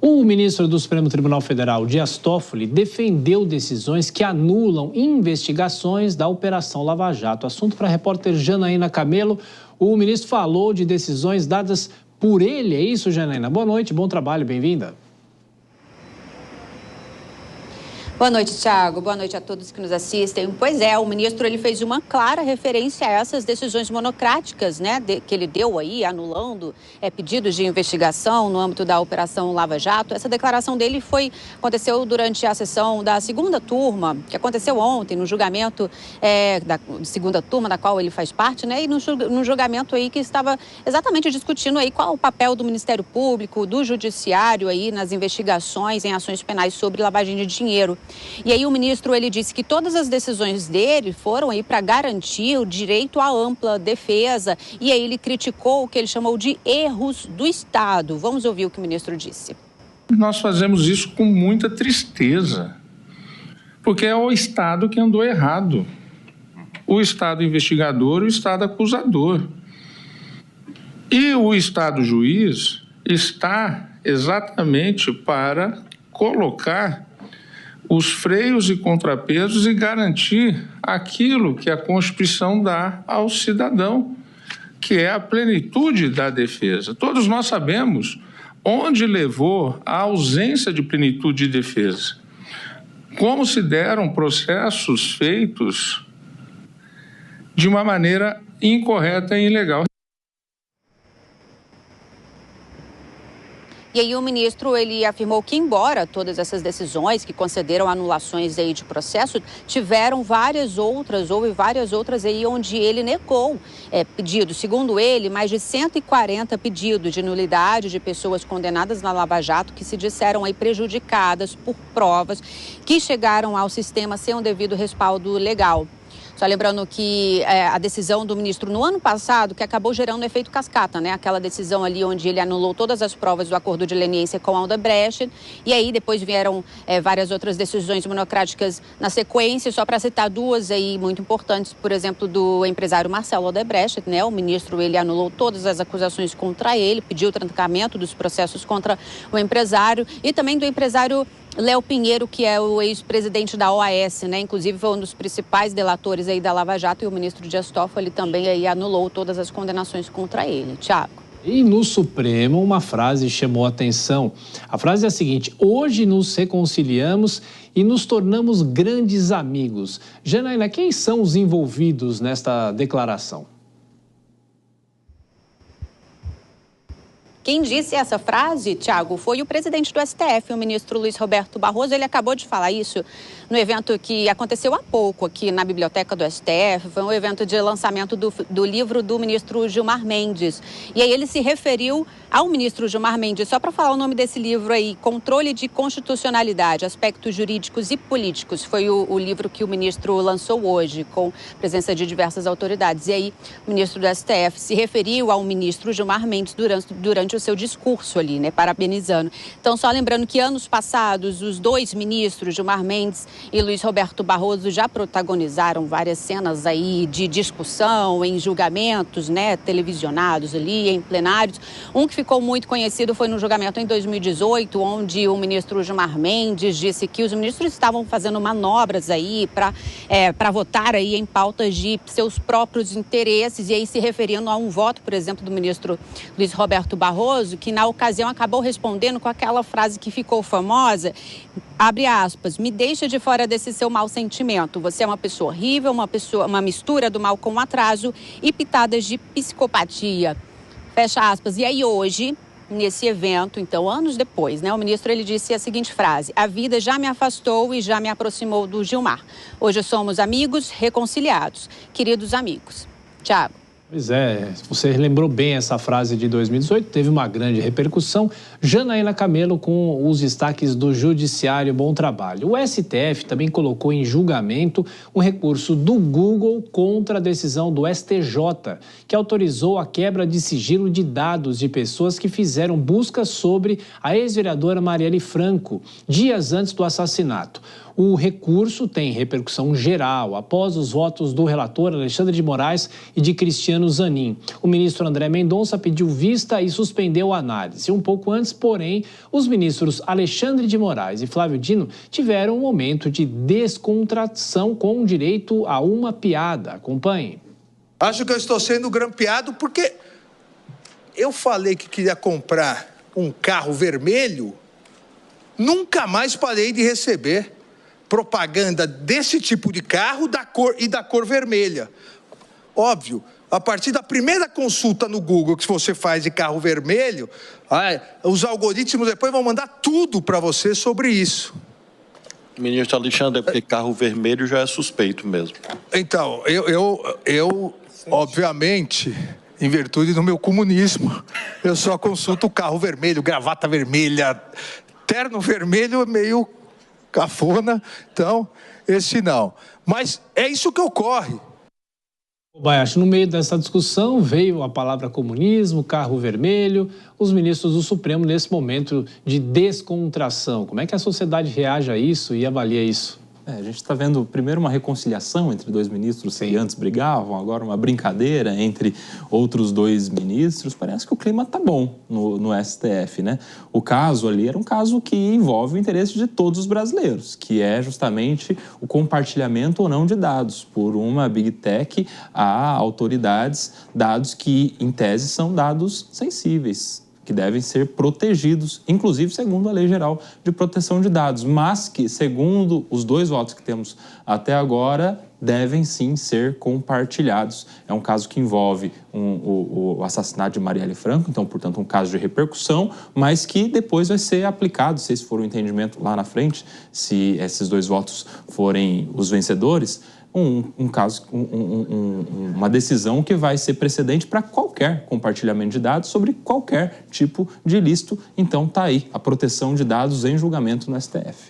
O ministro do Supremo Tribunal Federal, Dias Toffoli, defendeu decisões que anulam investigações da Operação Lava Jato. Assunto para a repórter Janaína Camelo. O ministro falou de decisões dadas por ele. É isso, Janaína? Boa noite, bom trabalho, bem-vinda. Boa noite, Thiago. Boa noite a todos que nos assistem. Pois é, o ministro ele fez uma clara referência a essas decisões monocráticas, né, que ele deu aí, anulando pedidos de investigação no âmbito da Operação Lava Jato. Essa declaração dele aconteceu durante a sessão da segunda turma, que aconteceu ontem, no julgamento da segunda turma, da qual ele faz parte, né, e no julgamento aí que estava exatamente discutindo aí qual o papel do Ministério Público, do Judiciário aí nas investigações em ações penais sobre lavagem de dinheiro. E aí o ministro ele disse que todas as decisões dele foram aí para garantir o direito à ampla defesa, e aí ele criticou o que ele chamou de erros do Estado. Vamos ouvir o que o ministro disse. Nós fazemos isso com muita tristeza, porque é o Estado que andou errado. O Estado investigador e o Estado acusador. E o Estado juiz está exatamente para colocar os freios e contrapesos e garantir aquilo que a Constituição dá ao cidadão, que é a plenitude da defesa. Todos nós sabemos onde levou a ausência de plenitude de defesa. Como se deram processos feitos de uma maneira incorreta e ilegal. E aí o ministro ele afirmou que, embora todas essas decisões que concederam anulações aí de processo, houve várias outras aí onde ele negou pedidos. Segundo ele, mais de 140 pedidos de nulidade de pessoas condenadas na Lava Jato que se disseram aí prejudicadas por provas que chegaram ao sistema sem um devido respaldo legal. Só lembrando que a decisão do ministro no ano passado, que acabou gerando um efeito cascata, né? Aquela decisão ali onde ele anulou todas as provas do acordo de leniência com a Odebrecht. E aí depois vieram várias outras decisões monocráticas na sequência, só para citar duas aí muito importantes, por exemplo, do empresário Marcelo Odebrecht, né? O ministro ele anulou todas as acusações contra ele, pediu o trancamento dos processos contra o empresário e também do empresário Léo Pinheiro, que é o ex-presidente da OAS, né? Inclusive foi um dos principais delatores aí da Lava Jato, e o ministro Dias Toffoli também aí anulou todas as condenações contra ele. Thiago. E no Supremo, uma frase chamou a atenção. A frase é a seguinte: hoje nos reconciliamos e nos tornamos grandes amigos. Janaína, quem são os envolvidos nesta declaração? Quem disse essa frase, Thiago, foi o presidente do STF, o ministro Luiz Roberto Barroso. Ele acabou de falar isso no evento que aconteceu há pouco aqui na biblioteca do STF. Foi um evento de lançamento do livro do ministro Gilmar Mendes. E aí ele se referiu ao ministro Gilmar Mendes, só para falar o nome desse livro aí, Controle de Constitucionalidade, Aspectos Jurídicos e Políticos. Foi o livro que o ministro lançou hoje, com presença de diversas autoridades. E aí o ministro do STF se referiu ao ministro Gilmar Mendes durante o seu discurso ali, né, parabenizando. Então, só lembrando que anos passados, os dois ministros, Gilmar Mendes e Luiz Roberto Barroso, já protagonizaram várias cenas aí de discussão em julgamentos, né, televisionados ali, em plenários. Um que ficou muito conhecido foi no julgamento em 2018, onde o ministro Gilmar Mendes disse que os ministros estavam fazendo manobras aí para votar aí em pautas de seus próprios interesses, e aí se referindo a um voto, por exemplo, do ministro Luiz Roberto Barroso, que na ocasião acabou respondendo com aquela frase que ficou famosa, abre aspas, me deixa de fora desse seu mau sentimento, você é uma pessoa horrível, uma mistura do mal com atraso e pitadas de psicopatia, fecha aspas. E aí hoje, nesse evento, então, anos depois, né, o ministro ele disse a seguinte frase: a vida já me afastou e já me aproximou do Gilmar, hoje somos amigos reconciliados, queridos amigos. Thiago. Pois é, você lembrou bem essa frase de 2018, teve uma grande repercussão. Janaína Camelo com os destaques do Judiciário. Bom trabalho. O STF também colocou em julgamento um recurso do Google contra a decisão do STJ, que autorizou a quebra de sigilo de dados de pessoas que fizeram buscas sobre a ex-vereadora Marielle Franco, dias antes do assassinato. O recurso tem repercussão geral após os votos do relator Alexandre de Moraes e de Cristiano Luciano Zanin. O ministro André Mendonça pediu vista e suspendeu a análise. Um pouco antes, porém, os ministros Alexandre de Moraes e Flávio Dino tiveram um momento de descontração com direito a uma piada. Acompanhe. Acho que eu estou sendo grampeado porque eu falei que queria comprar um carro vermelho, nunca mais parei de receber propaganda desse tipo de carro da cor vermelha. Óbvio, a partir da primeira consulta no Google que você faz de carro vermelho, os algoritmos depois vão mandar tudo para você sobre isso. Ministro Alexandre, é porque carro vermelho já é suspeito mesmo. Então, eu obviamente, em virtude do meu comunismo, eu só consulto o carro vermelho, gravata vermelha, terno vermelho é meio cafona, então, esse não. Mas é isso que ocorre. Kobayashi, no meio dessa discussão veio a palavra comunismo, carro vermelho, os ministros do Supremo nesse momento de descontração. Como é que a sociedade reage a isso e avalia isso? A gente está vendo primeiro uma reconciliação entre dois ministros que antes brigavam, agora uma brincadeira entre outros dois ministros. Parece que o clima está bom no STF, né? O caso ali era um caso que envolve o interesse de todos os brasileiros, que é justamente o compartilhamento ou não de dados por uma Big Tech a autoridades, dados que, em tese, são dados sensíveis, que devem ser protegidos, inclusive segundo a Lei Geral de Proteção de Dados, mas que, segundo os dois votos que temos até agora, devem sim ser compartilhados. É um caso que envolve o assassinato de Marielle Franco, então, portanto, um caso de repercussão, mas que depois vai ser aplicado, se esse for o entendimento lá na frente, se esses dois votos forem os vencedores, uma decisão que vai ser precedente para qualquer compartilhamento de dados sobre qualquer tipo de ilícito. Então, está aí a proteção de dados em julgamento no STF.